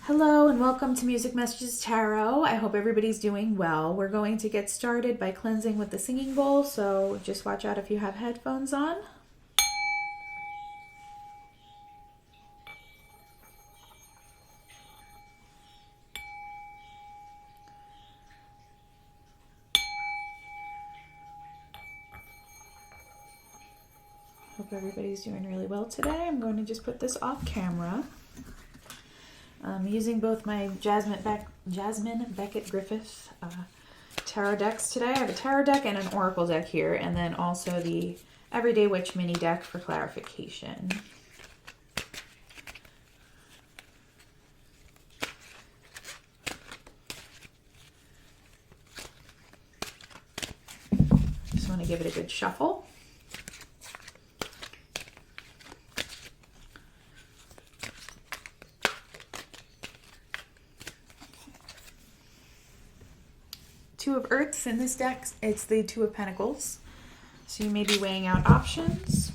Hello and welcome to Music Messages Tarot. I hope everybody's doing well. We're going to get started by cleansing with the singing bowl, so just watch out if you have headphones on. Hope everybody's doing really well today. I'm going to just put this off camera. I'm using both my Jasmine Beckett Griffith tarot decks today. I have a tarot deck and an oracle deck here, and then also the Everyday Witch mini deck for clarification. Just want to give it a good shuffle. Two of Earths in this deck, it's the Two of Pentacles. So you may be weighing out options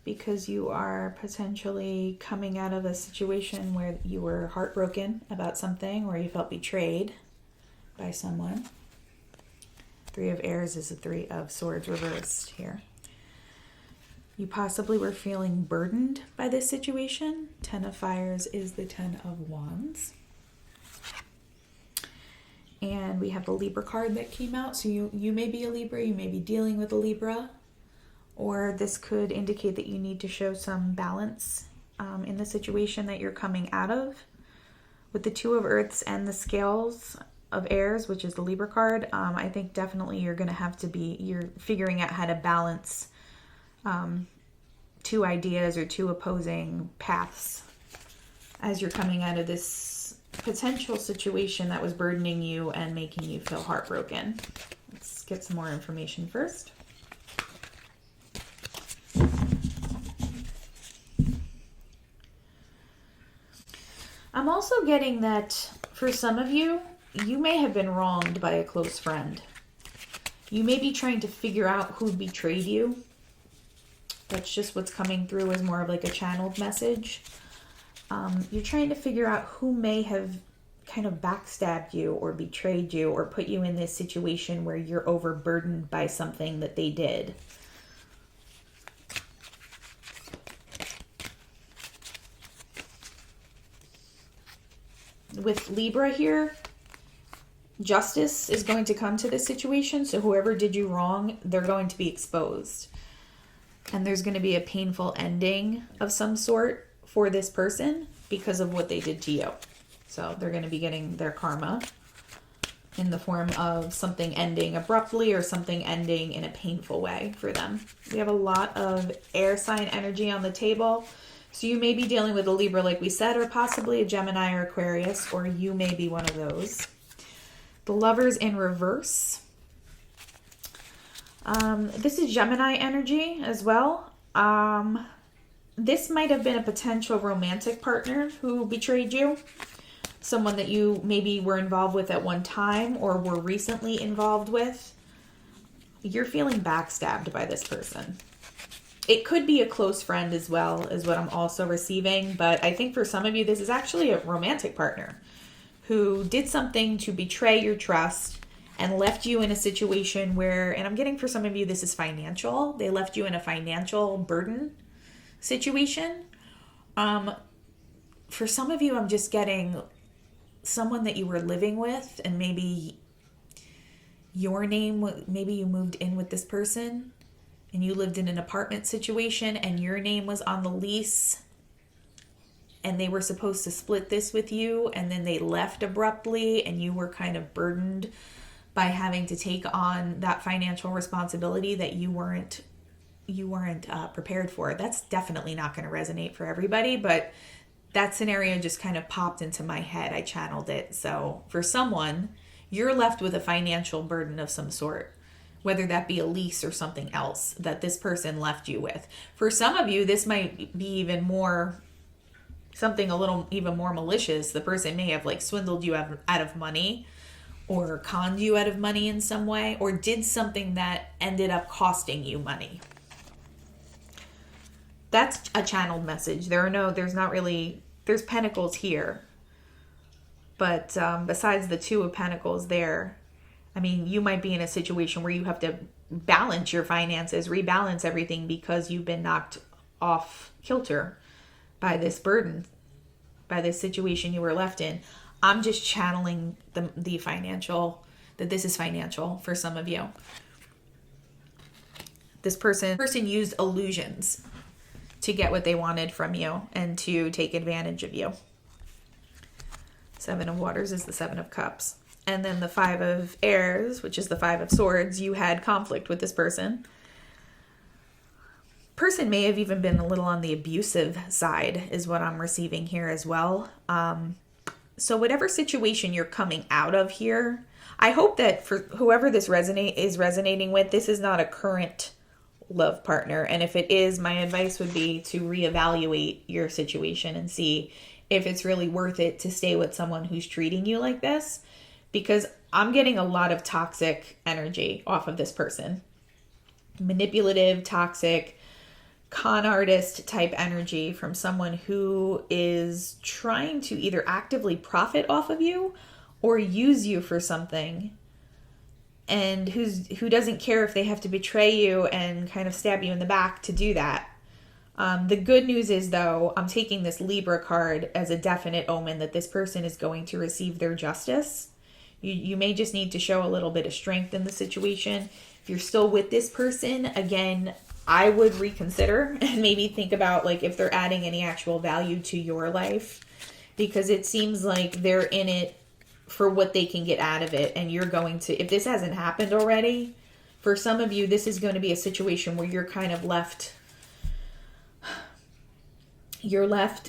because you are potentially coming out of a situation where you were heartbroken about something or you felt betrayed by someone. Three of Airs is the Three of Swords reversed here. You possibly were feeling burdened by this situation. Ten of Fires is the Ten of Wands. And we have the Libra card that came out. So you may be a Libra, you may be dealing with a Libra, or this could indicate that you need to show some balance in the situation that you're coming out of. With the Two of Earths and the Scales of Airs, which is the Libra card, I think definitely you're going to have to you're figuring out how to balance two ideas or two opposing paths as you're coming out of this potential situation that was burdening you and making you feel heartbroken. Let's get some more information first. I'm also getting that for some of you, you may have been wronged by a close friend. You may be trying to figure out who betrayed you. That's just what's coming through as more of like a channeled message. You're trying to figure out who may have kind of backstabbed you or betrayed you or put you in this situation where you're overburdened by something that they did. With Libra here, justice is going to come to this situation. So whoever did you wrong, they're going to be exposed. And there's going to be a painful ending of some sort for this person because of what they did to you. So they're going to be getting their karma in the form of something ending abruptly or something ending in a painful way for them. We have a lot of air sign energy on the table. So you may be dealing with a Libra, like we said, or possibly a Gemini or Aquarius, or you may be one of those. The Lovers in reverse. This is Gemini energy as well. This might have been a potential romantic partner who betrayed you. Someone that you maybe were involved with at one time or were recently involved with. You're feeling backstabbed by this person. It could be a close friend as well, is what I'm also receiving. But I think for some of you, this is actually a romantic partner who did something to betray your trust and left you in a situation where, and I'm getting for some of you, this is financial. They left you in a financial burden situation. For some of you, I'm just getting someone that you were living with and maybe your name, maybe you moved in with this person and you lived in an apartment situation and your name was on the lease and they were supposed to split this with you and then they left abruptly and you were kind of burdened by having to take on that financial responsibility that you weren't prepared for. That's definitely not going to resonate for everybody, but that scenario just kind of popped into my head. I channeled it. So for someone, you're left with a financial burden of some sort, whether that be a lease or something else that this person left you with. For some of you, this might be even more, something a little even more malicious. The person may have like swindled you out of money or conned you out of money in some way, or did something that ended up costing you money. That's a channeled message. There's Pentacles here. But besides the Two of Pentacles there, I mean, you might be in a situation where you have to balance your finances, rebalance everything because you've been knocked off kilter by this burden, by this situation you were left in. I'm just channeling the financial, that this is financial for some of you. This person used illusions to get what they wanted from you and to take advantage of you. Seven of Waters is the Seven of Cups. And then the Five of Airs, which is the Five of Swords, you had conflict with this person. Person may have even been a little on the abusive side, is what I'm receiving here as well. So whatever situation you're coming out of here, I hope that for whoever this is resonating with, this is not a current love partner. And if it is, my advice would be to reevaluate your situation and see if it's really worth it to stay with someone who's treating you like this. Because I'm getting a lot of toxic energy off of this person. Manipulative, toxic, con artist type energy from someone who is trying to either actively profit off of you or use you for something, and who doesn't care if they have to betray you and kind of stab you in the back to do that. The good news is, though, I'm taking this Libra card as a definite omen that this person is going to receive their justice. You may just need to show a little bit of strength in the situation. If you're still with this person, again, I would reconsider and maybe think about like if they're adding any actual value to your life, because it seems like they're in it for what they can get out of it. And you're going to, if this hasn't happened already, for some of you, this is going to be a situation where you're kind of left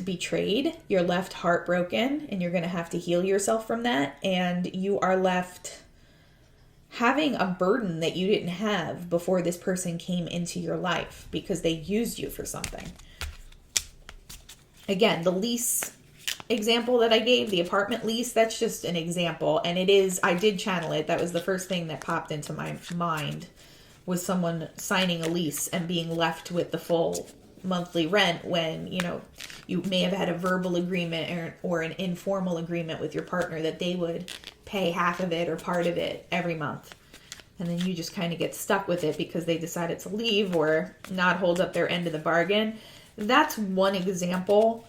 betrayed, you're left heartbroken, and you're going to have to heal yourself from that. And you are left having a burden that you didn't have before this person came into your life because they used you for something. Again, the lease example that I gave, the apartment lease, that's just an example. And I did channel it. That was the first thing that popped into my mind, was someone signing a lease and being left with the full monthly rent when, you may have had a verbal agreement or an informal agreement with your partner that they would pay half of it or part of it every month. And then you just kind of get stuck with it because they decided to leave or not hold up their end of the bargain. That's one example.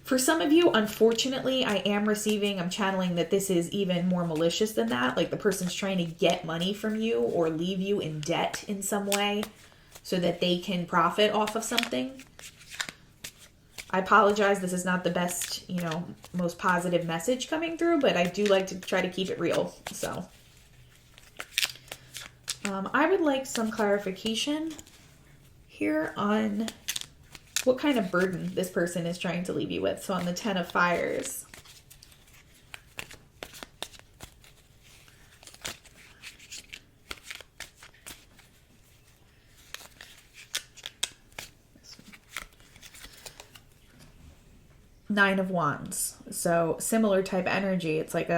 For some of you, unfortunately, I'm channeling that this is even more malicious than that. Like the person's trying to get money from you or leave you in debt in some way so that they can profit off of something. I apologize. This is not the best, most positive message coming through, but I do like to try to keep it real. So I would like some clarification here on what kind of burden this person is trying to leave you with. So on the Ten of Fires, Nine of Wands. So similar type energy. It's like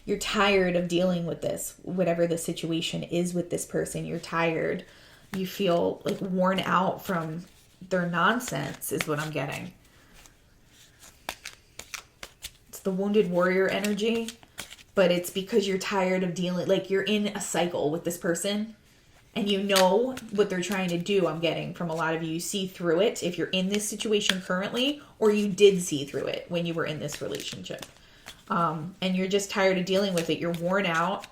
you're tired of dealing with this, whatever the situation is with this person. You're tired. You feel like worn out from their nonsense is what I'm getting. It's the Wounded Warrior energy, but it's because you're tired of dealing, like you're in a cycle with this person and you know what they're trying to do. I'm getting from a lot of you. You see through it if you're in this situation currently, or you did see through it when you were in this relationship. And you're just tired of dealing with it. You're worn out.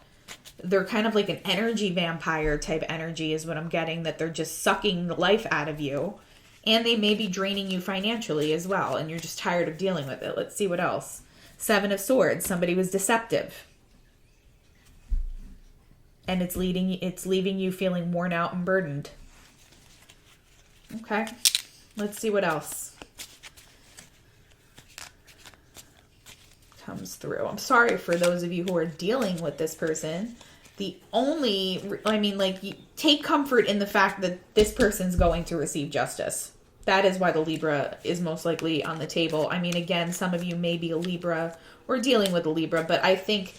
They're kind of like an energy vampire type energy is what I'm getting, that they're just sucking the life out of you. And they may be draining you financially as well. And you're just tired of dealing with it. Let's see what else. Seven of Swords. Somebody was deceptive. And it's leaving you feeling worn out and burdened. Okay. Let's see what else comes through. I'm sorry for those of you who are dealing with this person. Take comfort in the fact that this person's going to receive justice. That is why the Libra is most likely on the table. I mean, again, some of you may be a Libra or dealing with a Libra, but I think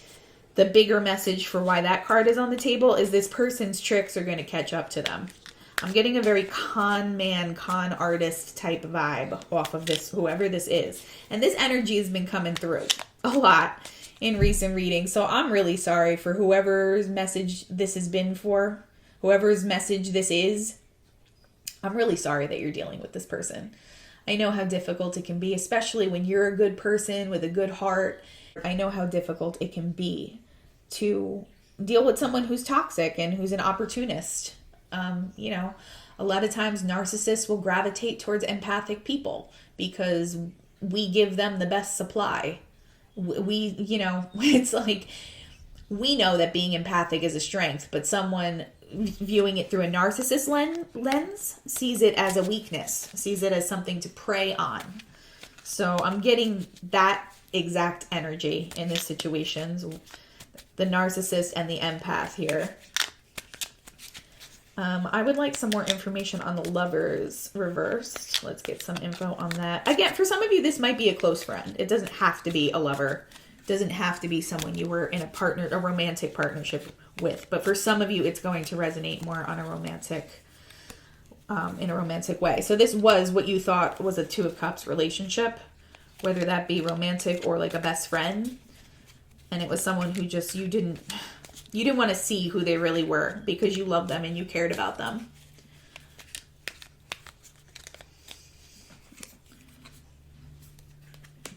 the bigger message for why that card is on the table is this person's tricks are going to catch up to them. I'm getting a very con man, con artist type vibe off of this, whoever this is. And this energy has been coming through a lot in recent readings. So I'm really sorry for whoever's message this has been for, whoever's message this is. I'm really sorry that you're dealing with this person. I know how difficult it can be, especially when you're a good person with a good heart. I know how difficult it can be to deal with someone who's toxic and who's an opportunist. A lot of times narcissists will gravitate towards empathic people because we give them the best supply. It's like we know that being empathic is a strength, but someone viewing it through a narcissist lens sees it as a weakness, sees it as something to prey on. So I'm getting that exact energy in this situation, the narcissist and the empath here. I would like some more information on the Lovers reversed. Let's get some info on that. Again, for some of you, this might be a close friend. It doesn't have to be a lover. It doesn't have to be someone you were in a romantic partnership with. But for some of you, it's going to resonate more on in a romantic way. So this was what you thought was a Two of Cups relationship, whether that be romantic or like a best friend. And it was someone who just, you didn't want to see who they really were because you loved them and you cared about them.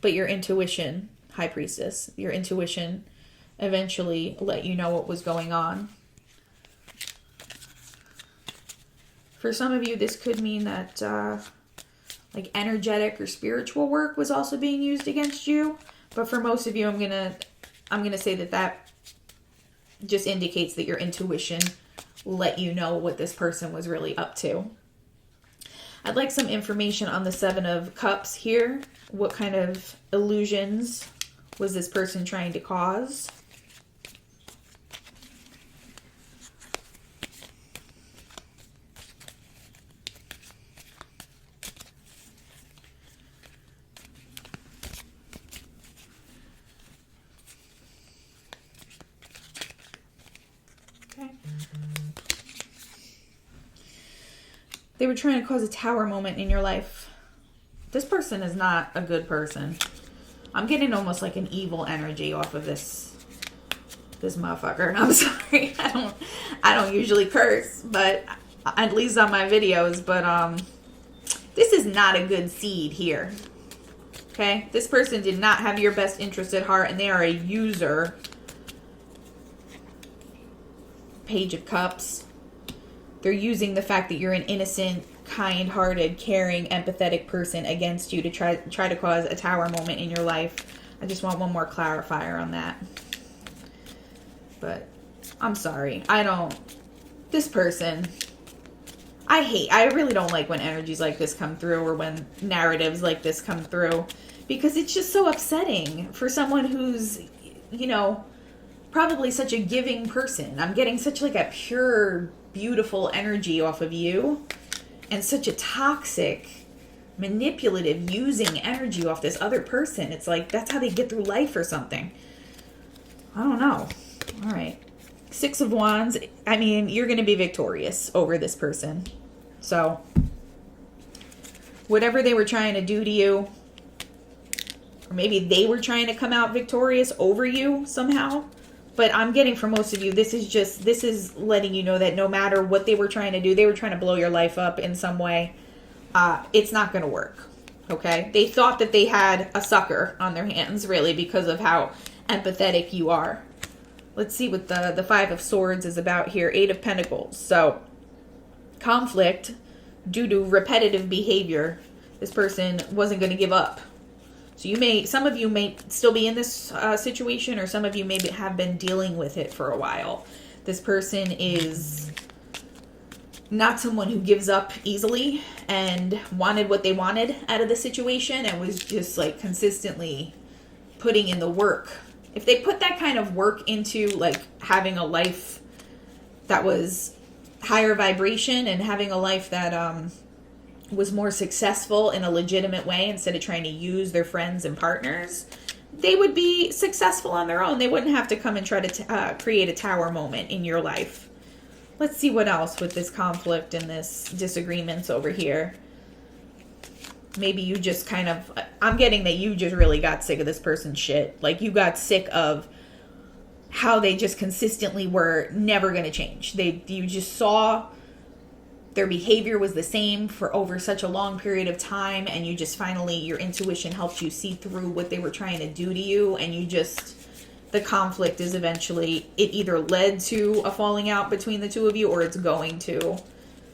But your intuition, High Priestess, your intuition eventually let you know what was going on. For some of you, this could mean that like energetic or spiritual work was also being used against you. But for most of you, I'm gonna say that just indicates that your intuition let you know what this person was really up to. I'd like some information on the Seven of Cups here. What kind of illusions was this person trying to cause? They were trying to cause a tower moment in your life. This person is not a good person. I'm getting almost like an evil energy off of this motherfucker. I'm sorry. I don't usually curse, but at least on my videos, but this is not a good seed here. Okay? This person did not have your best interest at heart, and they are a user. Page of Cups. They're using the fact that you're an innocent, kind-hearted, caring, empathetic person against you to try to cause a tower moment in your life. I just want one more clarifier on that. But I'm sorry. This person, I really don't like when energies like this come through or when narratives like this come through because it's just so upsetting for someone who's, probably such a giving person. I'm getting such like a pure, beautiful energy off of you and such a toxic, manipulative, using energy off this other person. It's like that's how they get through life or something. I don't know. All right. Six of Wands. I mean, you're going to be victorious over this person. So whatever they were trying to do to you, or maybe they were trying to come out victorious over you somehow. But I'm getting for most of you, this is letting you know that no matter what they were trying to do, they were trying to blow your life up in some way. It's not going to work. Okay? They thought that they had a sucker on their hands, really, because of how empathetic you are. Let's see what the Five of Swords is about here. Eight of Pentacles. So, conflict due to repetitive behavior. This person wasn't going to give up. So some of you may still be in this situation, or some of you maybe have been dealing with it for a while. This person is not someone who gives up easily and wanted what they wanted out of the situation and was just like consistently putting in the work. If they put that kind of work into like having a life that was higher vibration and having a life that was more successful in a legitimate way instead of trying to use their friends and partners, they would be successful on their own. They wouldn't have to come and try to create a tower moment in your life. let's see what else with this conflict and this disagreements over here. Maybe you just kind of, I'm getting that you just really got sick of this person's shit. Like, you got sick of how they just consistently were never going to change. You just saw their behavior was the same for over such a long period of time, and you just finally, your intuition helped you see through what they were trying to do to you, and you just, the conflict is eventually, it either led to a falling out between the two of you, or it's going to.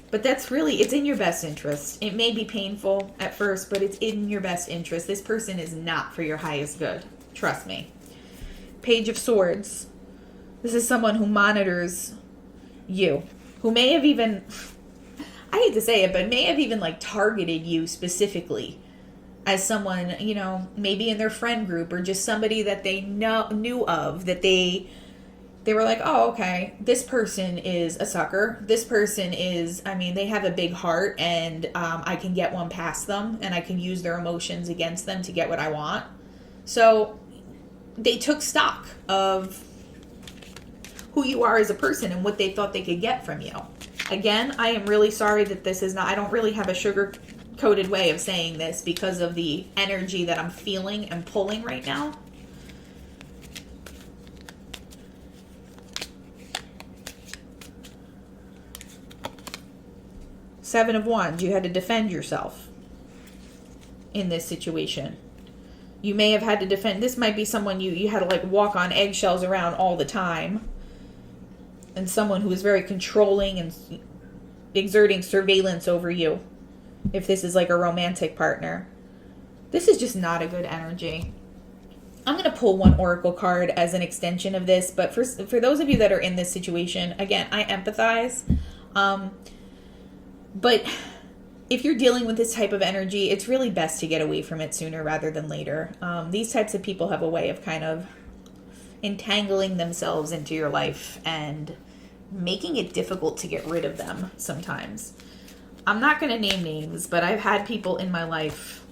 But that's really, it's in your best interest. It may be painful at first, but it's in your best interest. This person is not for your highest good. Trust me. Page of Swords. This is someone who monitors you, who may have even, I hate to say it, but may have even like targeted you specifically as someone, you know, maybe in their friend group or just somebody that they knew of, that they were like, oh, okay, this person is a sucker. This person is, I mean, they have a big heart, and I can get one past them, and I can use their emotions against them to get what I want. So they took stock of who you are as a person and what they thought they could get from you. Again, I am really sorry that this is not, I don't really have a sugar-coated way of saying this because of the energy that I'm feeling and pulling right now. Seven of Wands, you had to defend yourself in this situation. You may have had to defend, this might be someone you had to like walk on eggshells around all the time. And someone who is very controlling and exerting surveillance over you. If this is like a romantic partner. This is just not a good energy. I'm going to pull one oracle card as an extension of this. But for those of you that are in this situation, again, I empathize. But if you're dealing with this type of energy, it's really best to get away from it sooner rather than later. These types of people have a way of kind of entangling themselves into your life and making it difficult to get rid of them sometimes. I'm not going to name names, but I've had people in my life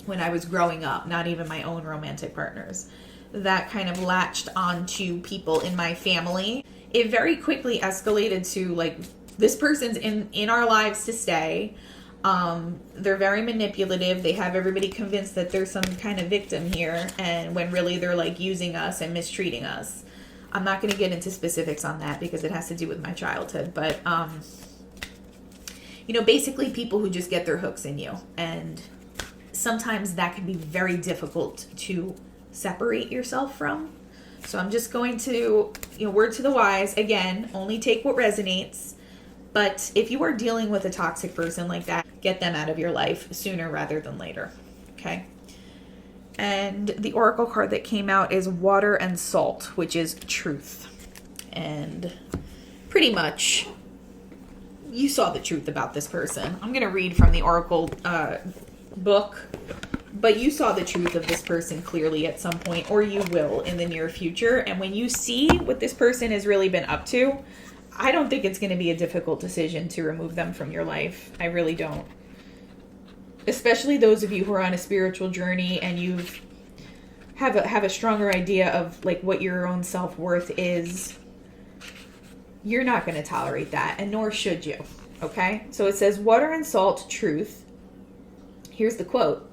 when I was growing up, not even my own romantic partners, that kind of latched onto people in my family. It very quickly escalated to like, this person's in our lives to stay. They're very manipulative. They have everybody convinced that there's some kind of victim here, and when really they're like using us and mistreating us. I'm not going to get into specifics on that because it has to do with my childhood, but you know, basically people who just get their hooks in you, and sometimes that can be very difficult to separate yourself from. So I'm just going to, you know, word to the wise, again, only take what resonates. But if you are dealing with a toxic person like that, get them out of your life sooner rather than later, okay? And the oracle card that came out is Water and Salt, which is truth. And pretty much, you saw the truth about this person. I'm going to read from the oracle book, but you saw the truth of this person clearly at some point, or you will in the near future. And when you see what this person has really been up to, I don't think it's going to be a difficult decision to remove them from your life. I really don't. Especially those of you who are on a spiritual journey and you have a stronger idea of like what your own self-worth is. You're not going to tolerate that, and nor should you. Okay? So it says, Water and Salt, truth. Here's the quote.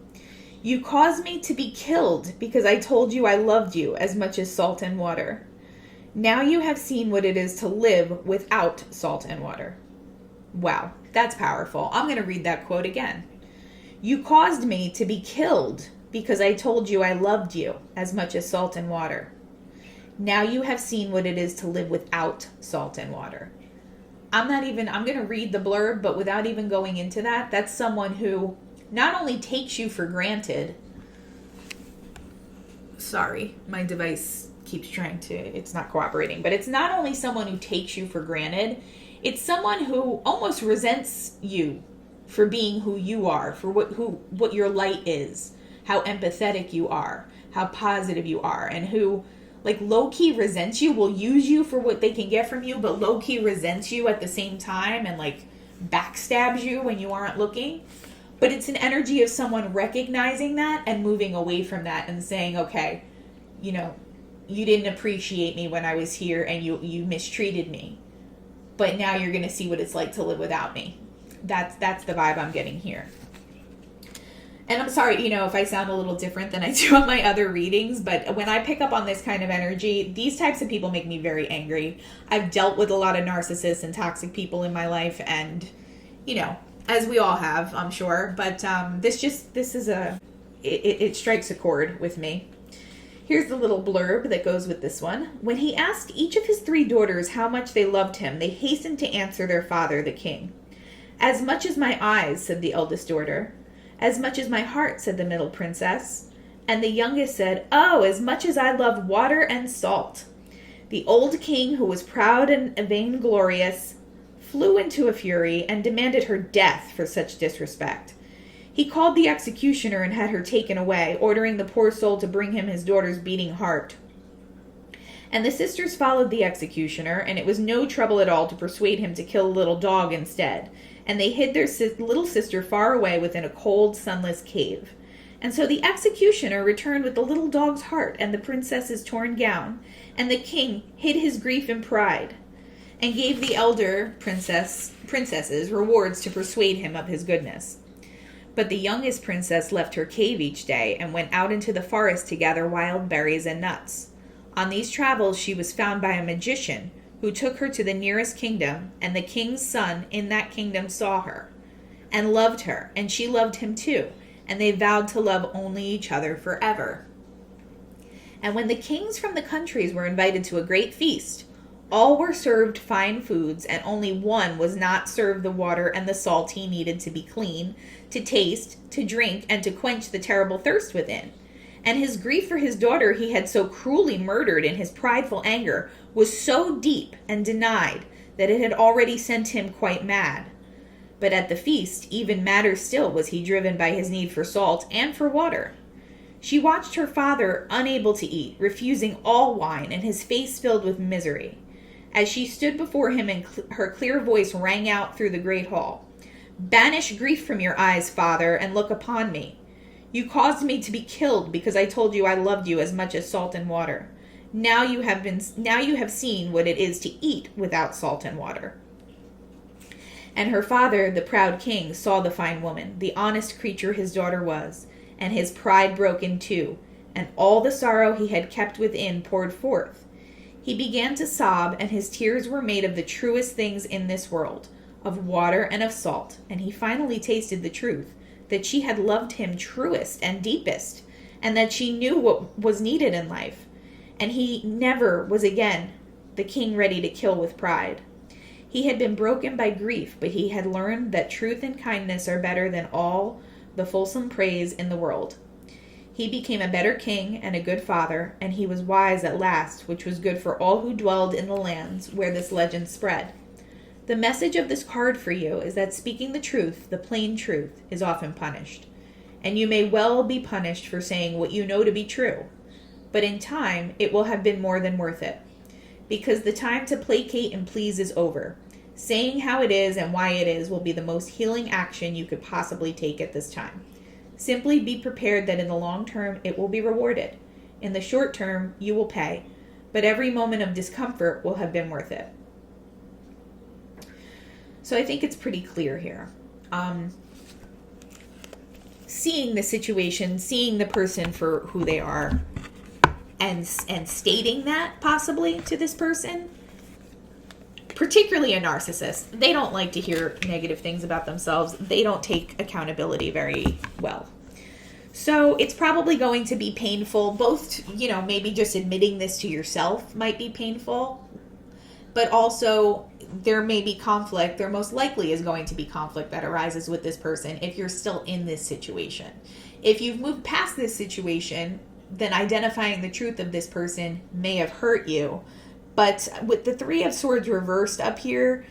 You caused me to be killed because I told you I loved you as much as salt and water. Now you have seen what it is to live without salt and water. Wow, that's powerful. I'm going to read that quote again. You caused me to be killed because I told you I loved you as much as salt and water. Now you have seen what it is to live without salt and water. I'm going to read the blurb, but without even going into that, that's someone who not only takes you for granted. Sorry, my device keeps trying to, it's not cooperating, but it's not only someone who takes you for granted, it's someone who almost resents you for being who you are, for what your light is, how empathetic you are, how positive you are, and who like low-key resents you, will use you for what they can get from you, but low-key resents you at the same time and like backstabs you when you aren't looking. But it's an energy of someone recognizing that and moving away from that and saying, okay, you know, you didn't appreciate me when I was here and you mistreated me. but now you're going to see what it's like to live without me. That's the vibe I'm getting here. And I'm sorry, if I sound a little different than I do on my other readings, but when I pick up on this kind of energy, these types of people make me very angry. I've dealt with a lot of narcissists and toxic people in my life, and, as we all have, I'm sure, but it strikes a chord with me. Here's the little blurb that goes with this one. When he asked each of his 3 daughters how much they loved him, they hastened to answer their father, the king. "As much as my eyes," said the eldest daughter. "As much as my heart," said the middle princess. And the youngest said, "Oh, as much as I love water and salt." The old king, who was proud and vainglorious, flew into a fury and demanded her death for such disrespect. He called the executioner and had her taken away, ordering the poor soul to bring him his daughter's beating heart. And the sisters followed the executioner, and it was no trouble at all to persuade him to kill a little dog instead. And they hid their little sister far away within a cold, sunless cave. And so the executioner returned with the little dog's heart and the princess's torn gown, and the king hid his grief in pride, and gave the elder princesses rewards to persuade him of his goodness. But the youngest princess left her cave each day and went out into the forest to gather wild berries and nuts. On these travels she was found by a magician, who took her to the nearest kingdom, and the king's son in that kingdom saw her, and loved her, and she loved him too, and they vowed to love only each other forever. And when the kings from the countries were invited to a great feast, all were served fine foods, and only one was not served the water and the salt he needed to be clean, to taste, to drink, and to quench the terrible thirst within. And his grief for his daughter he had so cruelly murdered in his prideful anger was so deep and denied that it had already sent him quite mad. But at the feast, even madder still was he driven by his need for salt and for water. She watched her father unable to eat, refusing all wine, and his face filled with misery. As she stood before him, and her clear voice rang out through the great hall, "Banish grief from your eyes, father, and look upon me. You caused me to be killed because I told you I loved you as much as salt and water. Now you have seen what it is to eat without salt and water." And her father, the proud king, saw the fine woman, the honest creature his daughter was, and his pride broke in two, and all the sorrow he had kept within poured forth. He began to sob, and his tears were made of the truest things in this world, of water and of salt, and he finally tasted the truth, that she had loved him truest and deepest, and that she knew what was needed in life. And he never was again the king ready to kill with pride. He had been broken by grief, but he had learned that truth and kindness are better than all the fulsome praise in the world. He became a better king and a good father, and he was wise at last, which was good for all who dwelled in the lands where this legend spread. The message of this card for you is that speaking the truth, the plain truth, is often punished. And you may well be punished for saying what you know to be true. But in time, it will have been more than worth it. Because the time to placate and please is over. Saying how it is and why it is will be the most healing action you could possibly take at this time. Simply be prepared that in the long term, it will be rewarded. In the short term, you will pay. But every moment of discomfort will have been worth it. So I think it's pretty clear here. Seeing the situation, seeing the person for who they are, and stating that possibly to this person, particularly a narcissist, they don't like to hear negative things about themselves. They don't take accountability very well. So it's probably going to be painful. Both, maybe just admitting this to yourself might be painful, but also there may be conflict. There most likely is going to be conflict that arises with this person if you're still in this situation. If you've moved past this situation, then identifying the truth of this person may have hurt you. But with the Three of Swords reversed up here,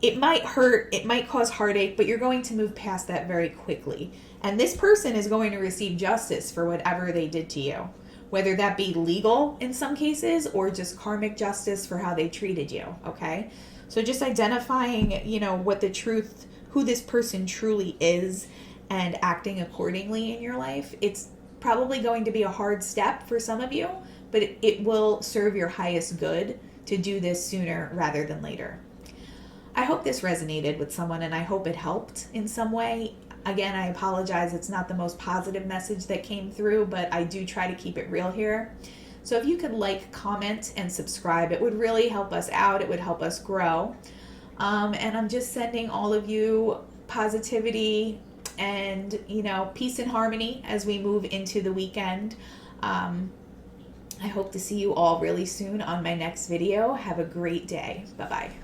it might hurt, it might cause heartache, but you're going to move past that very quickly. And this person is going to receive justice for whatever they did to you, whether that be legal in some cases or just karmic justice for how they treated you, okay? So just identifying, what the truth, who this person truly is, and acting accordingly in your life, it's probably going to be a hard step for some of you, but it will serve your highest good to do this sooner rather than later. I hope this resonated with someone, and I hope it helped in some way. Again, I apologize. It's not the most positive message that came through, but I do try to keep it real here. So if you could like, comment, and subscribe, it would really help us out. It would help us grow. And I'm just sending all of you positivity and, peace and harmony as we move into the weekend. I hope to see you all really soon on my next video. Have a great day. Bye-bye.